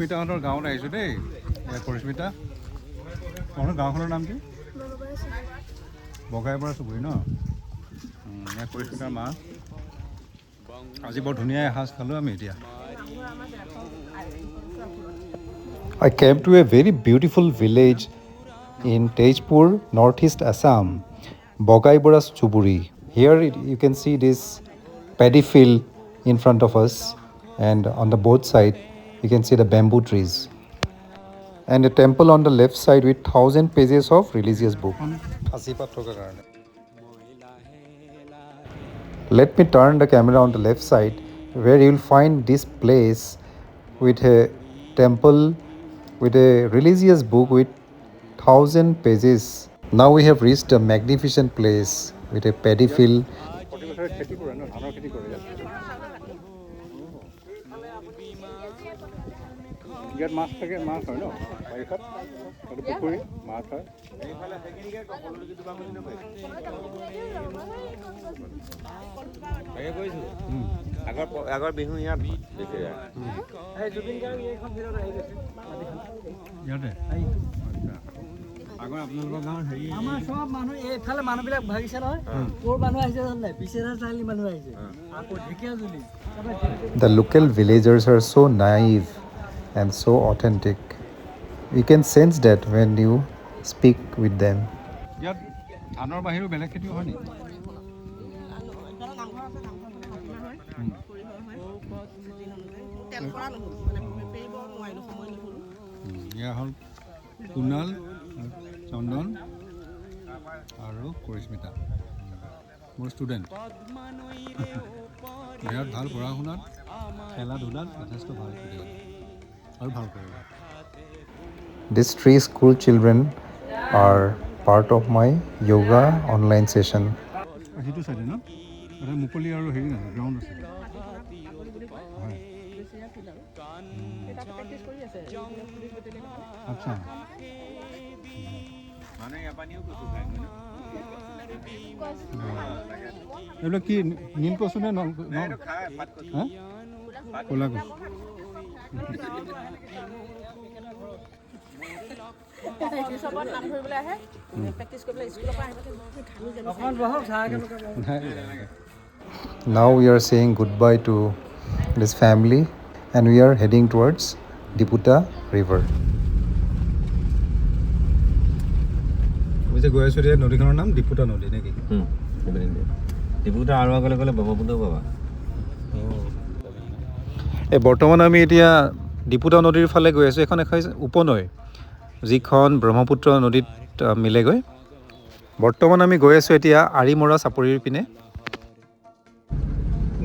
পৰিস্মিতাহঁতৰ গাঁৱত আহিছোঁ দেই। পৰিস্মিতা, তহঁতৰ গাঁওখনৰ নাম কি? বগাইপৰা চুবুৰী ন? পৰিস্মিতাৰ মা। আজি বৰ ধুনীয়া এসাঁজ খালোঁ আমি এতিয়া। I came to a very beautiful village in Tejpur, northeast Assam, Bogaibora Chuburi. Here you can see this paddy field in front of us, and on the both side you can see the bamboo trees. And a temple on the left side with 1000 pages of religious book. Let me turn the camera on the left side where you will find this place with a temple with a religious book with 1000 pages. Now we have reached a magnificent place with a paddy field. ইয়াত মাছ থাকে, মাছ হয় ন বাৰিষাত, পুখুৰী মাছ হয়। আগৰ বিহু ইয়াত ইয়াতে আগৰ আপোনালোকৰ গাঁৱৰ হেৰি আমাৰ সব মানুহ এইফালে মানুহবিলাক ভাগিছে নহয়, ক'ৰ মানুহ আহিছে জানে নাই, বিচেৰা চাৰিআলি মানুহ আহিছে, আকৌ Dhekiajuli. The local villagers are so naive and so authentic. You can sense that when you speak with them. ইয়াত ধানৰ বাহিৰেও বেলেগ খেতিও হয় নেকি? এয়া হ'ল কুণাল, চন্দন আৰু পৰিস্মিতা, মোৰ ষ্টুডেণ্ট। বিৰাট ভাল পঢ়া শুনাত, খেলা ধূলাত যথেষ্ট ভাল আৰু ভাল কৰিব। These 3 school children are part of my yoga online session. সেইটো চাইডে ন? এটা মুকলি আৰু হেৰি নাই, গ্ৰাউণ্ড আছে। আচ্ছা, এইবিলাক কি নীল কচু নে ক'লা কচু? Now we are saying goodbye to this family and we are heading towards Diputa River. গৈ আছো এতিয়া, নদীখনৰ নাম ডিপুতা নদী নেকি? ডিপুতা আৰু আগলৈ গ'লে ব্ৰহ্মপুত্ৰ পাবা। এই বৰ্তমান আমি এতিয়া ডিপুতা নদীৰ ফালে গৈ আছোঁ। এখন উপনৈ যিখন ব্ৰহ্মপুত্ৰ নদীত মিলেগৈ। বৰ্তমান আমি গৈ আছোঁ এতিয়া আৰিমৰা চাপৰিৰ পিনে।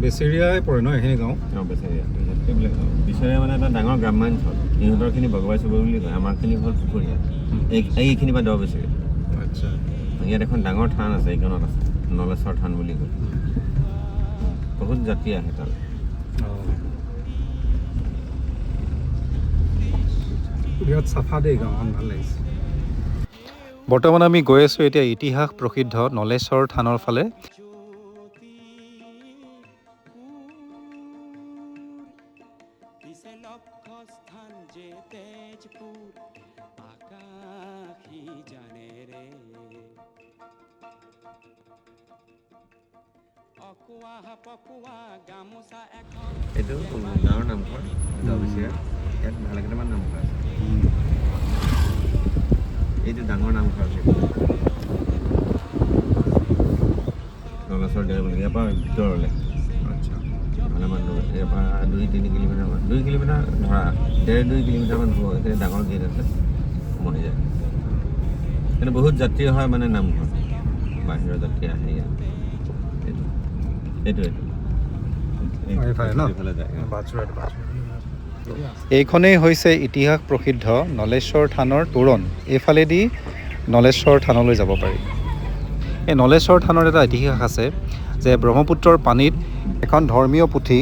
বেচেৰিয়াই পৰে ন এইখিনি গাঁও? বেচেৰিয়া বেচেৰিয়া মানে এটা ডাঙৰ গ্ৰাম্যাঞ্চল। ইহঁতৰখিনি বগবাই চুবুৰী বুলি কয়, আমাৰখিনি হ'ল পুখুৰীয়া। এইখিনি বা দ বেচেৰিয়া। আচ্ছা, ইয়াত এখন ডাঙৰ থান আছে, এইখনত আছে নলেশ্বৰ থান বুলি কয়। বহুত জাতি আহে তালৈ। বিৰাট চাফা দেই, গাঁওখন ভাল লাগিছে। বৰ্তমান আমি গৈ আছোঁ এতিয়া ইতিহাস প্ৰসিদ্ধ নলেশ্বৰ থানৰ ফালে। এইটো গাঁৱৰ নামঘৰ, ইয়াত ভালে কেইটামান নামঘৰ আছে। এইটো ডাঙৰ নামঘৰ আছে নলেশ্বৰ দেউল বুলি, ইয়াৰ পৰা ভিতৰলৈ। আচ্ছা, ভালেমান দূৰ, ইয়াৰ পৰা 2-3 কিলোমিটাৰমান, 2 কিলোমিটাৰ ধৰা 1.5-2 কিলোমিটাৰমান হ'ব। এইখিনি ডাঙৰ গেট আছে, সোমাই যায়। কিন্তু বহুত যাত্ৰী হয় মানে নামঘৰ, বাহিৰৰ যাত্ৰী আহে ইয়াত। এইখনেই হৈছে ইতিহাস প্ৰসিদ্ধ নলেশ্বৰ থানৰ তোৰণ। এইফালেদি নলেশ্বৰ থানলৈ যাব পাৰি। এই নলেশ্বৰ থানৰ এটা ইতিহাস আছে যে ব্ৰহ্মপুত্ৰৰ পানীত এখন ধৰ্মীয় পুথি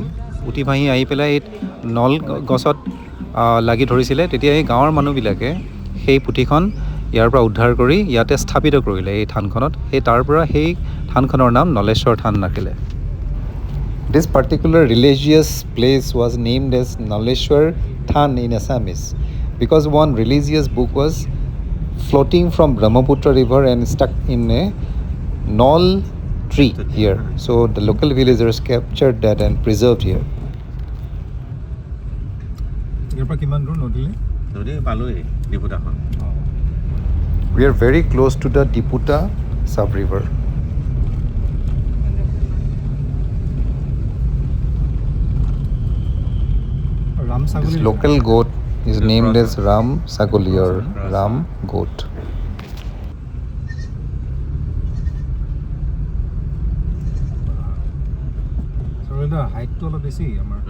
উটি ভাহি আহি পেলাই এই নল গছত লাগি ধৰিছিলে। তেতিয়া এই গাঁৱৰ মানুহবিলাকে সেই পুথিখন ইয়াৰ পৰা উদ্ধাৰ কৰি ইয়াতে স্থাপিত কৰিলে এই থানখনত। সেই তাৰ পৰা সেই থানখনৰ নাম নলেশ্বৰ থান ৰাখিলে। This particular religious place was named as Naleshwar Than in Assamese because one religious book was floating from Brahmaputra river and stuck in a knoll tree here. So the local villagers captured that and preserved here. ইয়াৰ পৰা কিমান দূৰ নদীলৈ নদী পালোহি ডিপুটাখন We are very close to the Diputa sub-river. Ram This ছাগলী local goat is named as Ram Sagoli or Ram goat. ছাগলীৰ হাইটটো অলপ বেছি আমাৰ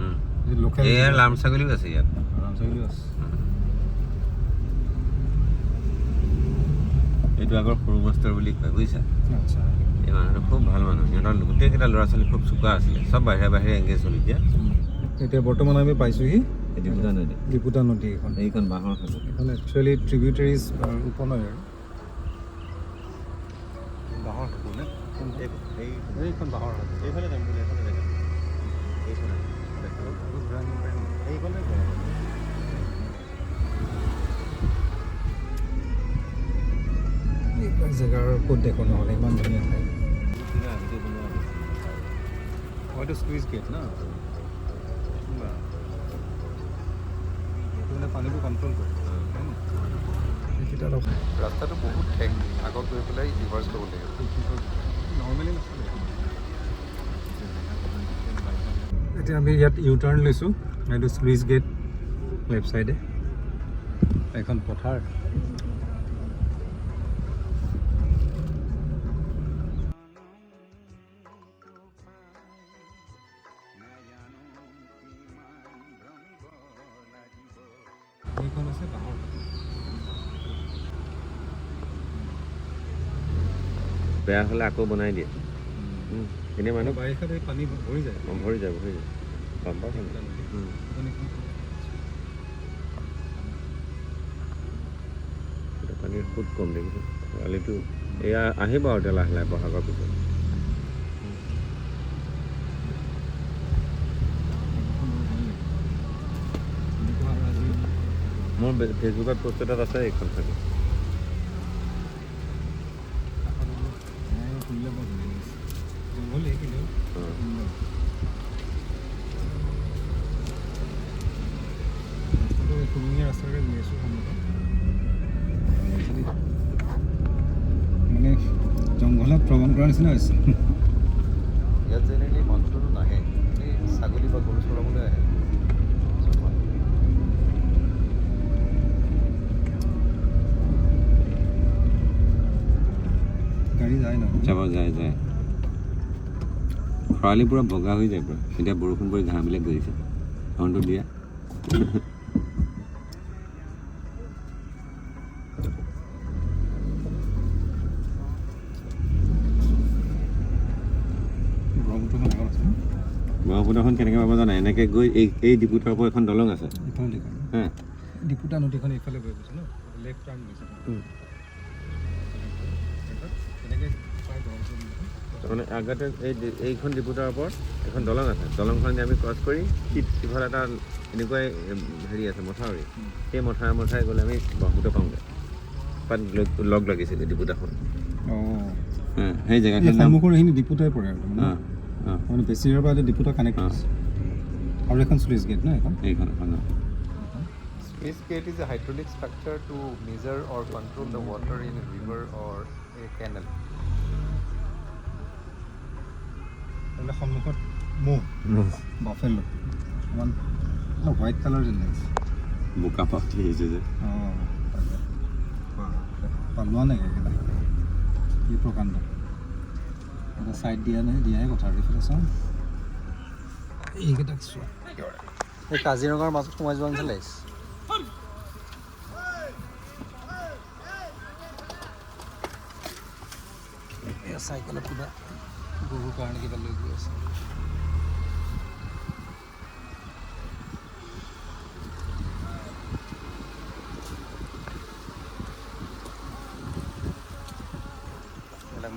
লোকেল এয়াৰ লাম ছাগলীও আছে ইয়াত ৰাম ছাগলীও আছে এইটো আগৰ সৰু মাষ্টৰ বুলি কয় বুজিছা আচ্ছা এই মানুহটো খুব ভাল মানুহ সিহঁতৰ গোটেইকেইটা ল'ৰা ছোৱালী খুব চোকা আছিলে চব বাহিৰে বাহিৰে এংগেজ হ'ল এতিয়া এতিয়া বৰ্তমান আমি পাইছোঁহি এই ডিপুটা নদী ডিপুটা নদী এইখন এইখন বাঁহৰ সাগৰ এইখন একচুৱেলি ট্ৰিবিউটাৰিজ উপনৈ আৰু বাঁহৰ সাগৰ নে? এইখন বাঁহৰ এইফালে যাম বুলি এইফালে যাম এইফালে এইবিলাক জেগাৰ ক'ত দেখোঁ নহ'লে ইমান ধুনীয়া ঠাই হয়তো স্কুইজ গেট না মানে পানীটো কণ্ট্ৰল কৰে এইকেইটা অলপ ৰাস্তাটো বহুত ঠেক আগত গৈ পেলাই ৰিভাৰ্চ কৰিব লাগিব নৰ্মেলি নাছিলে এতিয়া আমি ইয়াত ইউ টাৰ্ণ লৈছোঁ এইটো স্লুইচ গেট লেফ্ট চাইডে এখন পথাৰ এইখন আছে বাঁহৰ বেয়া হ'লে আকৌ বনাই দিয়ে এনেই মানুহ বাৰিষাত এই পানী ভৰি যায় ভৰি যাব গম পাওঁ পানীৰ খুব কম দেখিছোঁ কালিতো এয়া আহিব আৰু এতিয়া লাহে লাহে বহাগৰ পিছত মোৰ ফেচবুকত পোষ্ট এটাত আছে এইখন চাগে ৰাস্তাৰে গৈ আছোঁ মানে জংঘলত ভ্ৰমণ কৰাৰ নিচিনা হৈছে ইয়াত জেনেৰেলি মানুহটো নাহে এই ছাগলী বা গৰু চৰাবলৈ আহে গাড়ী যায় ন যাব যায় খৰালি পূৰা বগা হৈ যায় পূৰা এতিয়া বৰষুণ পৰি ঘাঁহবিলাক গজিছে হৰ্ণটো দিয়া ব্ৰহ্মপুত্ৰখন কেনেকৈ পাব জানা এনেকৈ গৈ এই ডিপুটাৰ পৰা এখন দলং আছে এইফালে দেখা হা ডিপুটা নদীখন এইফালে বৈ গৈছে ন লেফ্ট টাৰ্ণ লৈছে তেনেকৈ প্ৰায় তাৰমানে আগতে এইখন ডিপুটাৰ ওপৰত এখন দলং আছে দলংখন আমি ক্ৰছ কৰি সিফালে এটা এনেকুৱাই হেৰি আছে মথাউৰি সেই মথাউৰি গ'লে আমি ব্ৰহ্মপুত্ৰ পাওঁগৈ তাত লগ লাগিছিলে ডিপুটাখন সেই জেগাখন সন্মুখৰ এইখিনি ডিপুটাই পৰে আৰু মানে বেছিৰৰ পৰা ডিপুটা কানেক্ট আছে আৰু এখন স্লুইচ গেট ন এইখন Sluice gate is a hydraulic structure to measure or control the water in a river or a canal. সন্মুখত ম'হ বাফেলো অকণমান হোৱাইট কালাৰ যেন লাগিছে বোকা পাতি আহিছে যে পালোৱা নাই এইকেইটা কি প্ৰকাণ্ড এটা ছাইড দিয়াহে কথা আৰু এইফালে চাওঁ এইকেইটাক চোৱা এই কাজিৰঙাৰ মাজত সোমাই যোৱা নিচিনা লাগিছে চাইকেলত কিবা গৰুৰ কাৰণে কিবা লৈ গৈ আছে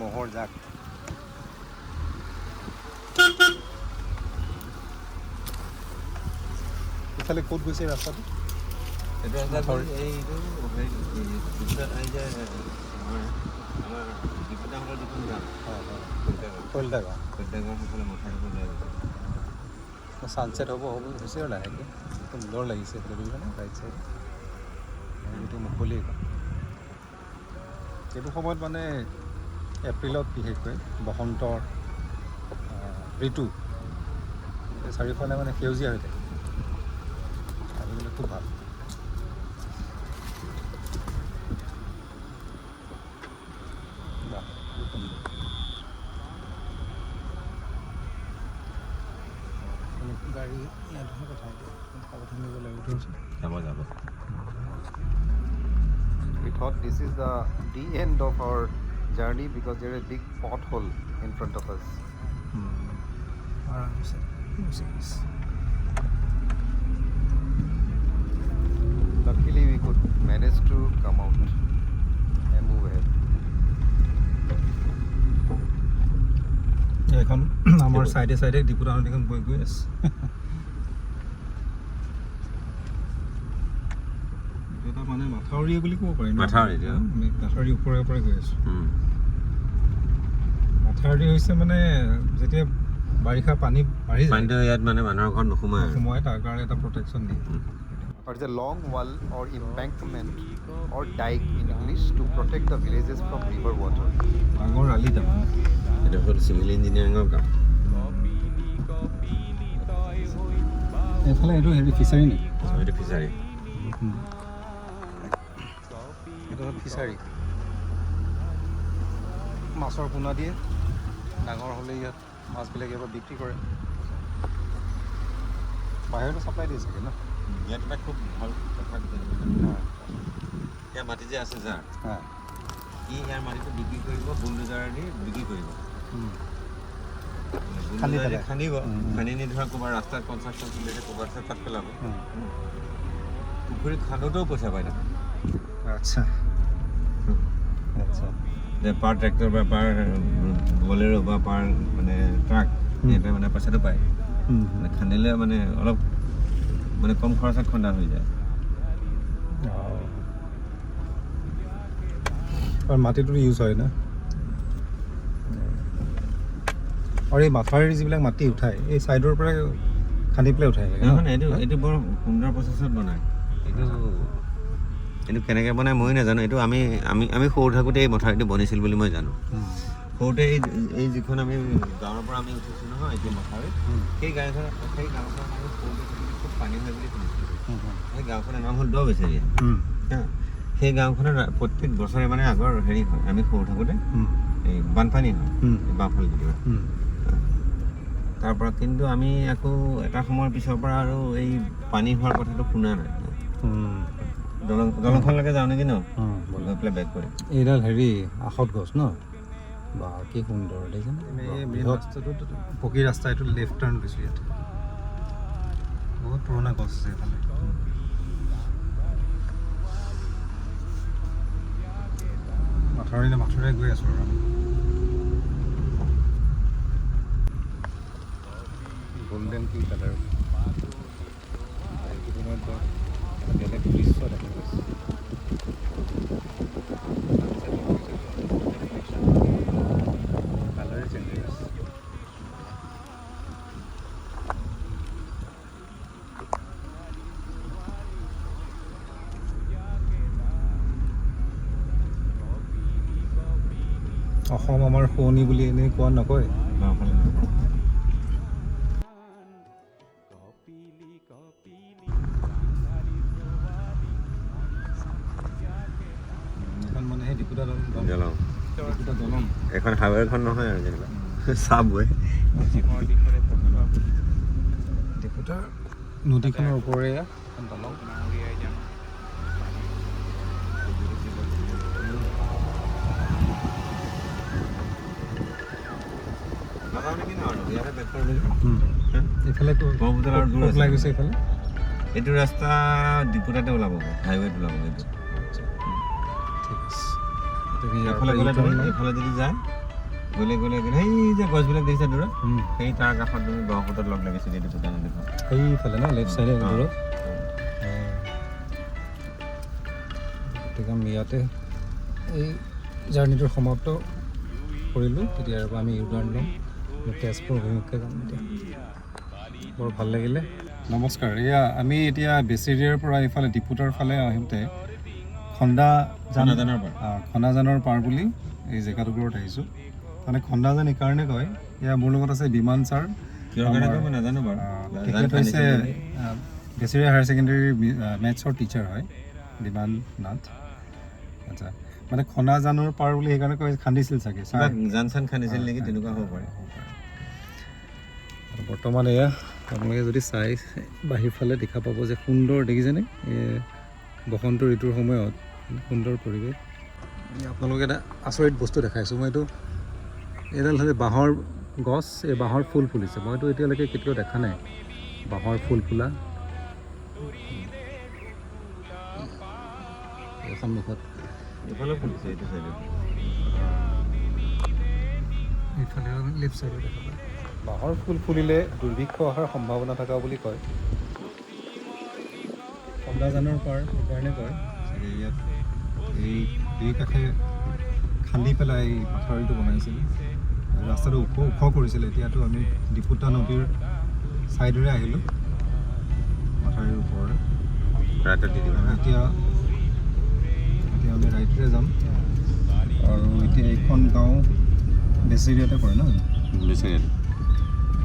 মহৰ জাক এইফালে ক'ত গৈছে এই ৰাস্তাটো? এইটো ৰাস্তা এইটো এই যে আমাৰ ডিপুটাহঁতৰ যিখন গাঁও কলিতা গাঁও সেইফালে মথাউৰিখন লৈ গৈছে। ছানছেট হ'ব হৈছে আৰু লাহেকৈ সুন্দৰ লাগিছে এইফালে বুলি মানে ৰাইট চাইড এইটো মুকলি এইখন। এইটো সময়ত মানে এপ্ৰিলত বিশেষকৈ বসন্তৰ ঋতু চাৰিওফালে মানে সেউজীয়া হৈ থাকে আহিবলৈ খুব ভাল। গাড়ী ইয়াত কথা সাৱধান কৰিব লাগিব। যাব We thought this is the end of our journey because there is a big pothole in front of us. আৰামছে Luckily we could manage to come out and move ahead. এখন আমাৰ চাইডে চাইডে ডিপুটা নদীখন বৈ গৈ আছে। এটা মানে মাথাউৰি বুলি ক'ব পাৰি। মাথাউৰি ওপৰে ওপৰে গৈ আছোঁ। মাথাউৰি হৈছে মানে যেতিয়া বাৰিষা পানী বাঢ়ি যায় পানীটো ইয়াত মানে মানুহৰ ঘৰত নোসোমায় সোমাই তাৰ কাৰণে এটা প্ৰটেকশ্যন দিয়ে। Or it's a long wall or embankment or dike in English to protect the villages from river water. ডাঙৰ আলি তাৰমানে এইটো হ'ল চিভিল ইঞ্জিনিয়াৰিঙৰ কাম। এইফালে এইটো হেৰি ফিচাৰী নেকি? এইটো ফিচাৰী। এইটো হ'ল ফিচাৰী। মাছৰ পোনা দিয়ে, ডাঙৰ হ'লে ইয়াত মাছবিলাক ইয়াৰ পৰা বিক্ৰী কৰে। বাহিৰতো চাপ্লাই দিয়ে চাগে ন? ইয়াত এটা খুব ভাল কথা ইয়াৰ মাটি যে আছে যাৰ ই ইয়াৰ মাটিটো বিক্ৰী কৰিব, বুলডোজাৰেদি বিক্ৰী কৰিব। খান্দিব, খান্দি নি ধৰা ক'ৰবাত ৰাস্তাত কনষ্ট্ৰাকশ্যন চলিছে ক'ৰবাত তাত পেলাব। পুখুৰী খান্দোতেও পইচা পায় দেখোন। আচ্ছা আচ্ছা যে পাৰ ট্ৰেক্টৰ বা পাৰ বলেৰো বা পাৰ মানে ট্ৰাক সিহঁতে মানে পইচাটো পায়। মানে খান্দিলে মানে অলপ মানে কম খৰচত খন্দা হৈ যায়। আৰু মাটিটো ইউজ হয় না। আৰু এই মাথাউৰিৰ যিবিলাক মাটি উঠায় এই ছাইডৰ পৰা খান্দি পেলাই উঠাই লাগে। নহয় এইটো বৰ সুন্দৰ প্ৰচেছত বনায়। এইটো কেনেকৈ বনায় মই নাজানো। এইটো আমি সৰু থাকোঁতে এই মথাউৰিটো বনিছিল বুলি মই জানো। সৰুতে এই যিখন আমি গাঁৱৰ পৰা আমি উঠিছোঁ নহয় এতিয়া মথাউৰি, সেই গাঁওখন আমি সৰুতে খুব পানী হয় বুলি শুনিছিলোঁ। সেই গাঁওখনৰ নাম হ'ল দ বেচেৰীয়া। সেই গাঁওখনৰ প্ৰত্যেক বছৰে মানে আগৰ হেৰি হয়, আমি সৰু থাকোঁতে এই বানপানী হয় এই বাঁফল কেতিয়াবা। তাৰপৰা কিন্তু আমি আকৌ এটা সময়ৰ পিছৰ পৰা আৰু এই পানী হোৱাৰ কথাটো শুনা নাই। দলংখনলৈকে যাওঁ নেকি ন? গৈ পেলাই বেক কৰিম। এইডাল হেৰি আশত গছ ন? বা কি সুন্দৰ দেখিছেনে? পকী ৰাস্তা এইটো লেফ্ট টাৰ্ণ লৈছোঁ ইয়াত। বহুত পুৰণা গছ আছে এইফালে। মাথাউৰিৰে গৈ আছোঁ আৰু আমি। গল্ডেন কি কালাৰ এইটো সময়ত বেলেগ দৃশ্য দেখা গৈছে। কালাৰে চেঞ্জ হৈ গৈছে। অসম আমাৰ শুৱনি বুলি এনেই কোৱা নকয়। এখন মানে সেই ডিপুটা দলং এখন হাইৱেখন নহয় আৰু যেনিবা চাবৱে ডিপুটা নদীখনৰ ওপৰে এখন দলং। এইফালে ব্ৰহ্মপুত্ৰ আৰু দূৰ ওলাই গৈছে এইফালে। এইটো ৰাস্তা ডিপুটাতে ওলাব, হাইৱেত ওলাব এইটো। এইফালে গ'লে তুমি এইফালে যদি যায় গ'লে সেই যে গছবিলাক দেখিছা দূৰত সেই তাৰ কাষত তুমি ব্ৰহ্মপুত্ৰত লগ লাগিছে ডিপুটা নদীখন। সেইফালে ন লেফ্ট চাইডে দূৰত গতিকে আমি ইয়াতে এই জাৰ্ণিটোৰ সমাপ্ত কৰিলোঁ। তেতিয়াৰ পৰা আমি ইউটাৰ্ণ ল'ম, তেজপুৰ অভিমুখে যাম এতিয়া। বৰ ভাল লাগিলে। নমস্কাৰ। এয়া আমি এতিয়া বেচেৰিয়াৰ পৰা এইফালে ডিপুটাৰ ফালে আহোঁতে খন্দাজানৰ পাৰ বুলি এই জেগাটুকুৰত আহিছোঁ। মানে খন্দাজান এইকাৰণে কয়, এয়া মোৰ লগত আছে বিমান ছাৰ, কিহৰ কাৰণে কয় মই নাজানো বাৰু। তেখেত হৈছে বেচেৰিয়া হায়াৰ ছেকেণ্ডেৰী মেথছৰ টিচাৰ হয়, বিমান নাথ। আচ্ছা, মানে খন্দাজানৰ পাৰ বুলি সেইকাৰণে কয়, খান্দিছিল চাগে ছাৰ, জান চান খান্দিছিল নেকি, তেনেকুৱা হ'ব পাৰে। বৰ্তমান এয়া আপোনালোকে যদি চাই বাহিৰ ফালে দেখা পাব যে সুন্দৰ, দেখিছেনে বসন্ত ঋতুৰ সময়ত সুন্দৰ পৰিৱেশ। আপোনালোকে এটা আচৰিত বস্তু দেখাইছোঁ মই, এইডাল হৈছে বাঁহৰ গছ, এই বাঁহৰ ফুল ফুলিছে। মইতো এতিয়ালৈকে কেতিয়াও দেখা নাই বাঁহৰ ফুল ফুলা। এই সন্মুখত এইফালে ফুলিছে, এইটো চাইডে এইফালে লেফ্ট চাইডে দেখা পায়। বাঁহৰ ফুল ফুলিলে দুৰ্ভিক্ষ অহাৰ সম্ভাৱনা থকা বুলি কয়। খন্দাজানৰ পাৰ সেইকাৰণে কয় চাগে, ইয়াত এই দুই কাষে খান্দি পেলাই এই মাথাউৰিটো বনাইছিল, ৰাস্তাটো ওখ কৰিছিলে। এতিয়াতো আমি ডিপুটা নদীৰ ছাইডেৰে আহিলোঁ, মাথাউৰিৰ ওপৰৰে। এতিয়া আমি ৰাইটেৰে যাম। আৰু এতিয়া এইখন গাঁও বেচেৰিয়াতে পৰে ন?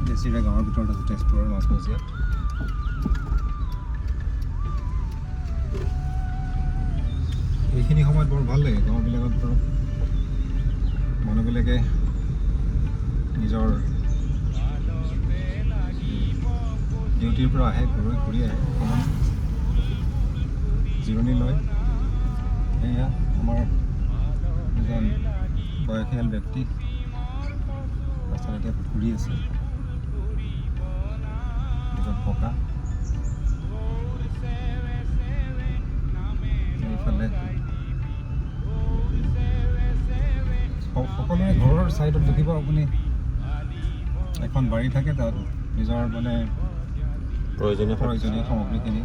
বেচেৰিয়া গাঁৱৰ ভিতৰত আছে, তেজপুৰৰ মাজমজিয়াত। এইখিনি সময়ত বৰ ভাল লাগে গাঁওবিলাকত। ধৰক মানুহবিলাকে নিজৰ ডিউটিৰ পৰা আহে, ঘূৰি আহে, অকণমান জিৰণি লয়। এয়া আমাৰ এজন বয়সীয়াল ব্যক্তি ৰাস্তাত এতিয়া ঘূৰি আছে, এজন ককা। এইফালে সকলোৰে ঘৰৰ ছাইডত দেখিব আপুনি এখন বাৰী থাকে, তাত নিজৰ মানে প্ৰয়োজনীয় সামগ্ৰীখিনি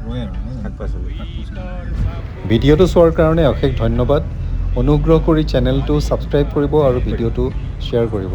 ৰয় আৰু শাক পাচলি। ভিডিঅ'টো চোৱাৰ কাৰণে অশেষ ধন্যবাদ। অনুগ্ৰহ কৰি চেনেলটো ছাবস্ক্ৰাইব কৰিব আৰু ভিডিঅ'টো শ্বেয়াৰ কৰিব।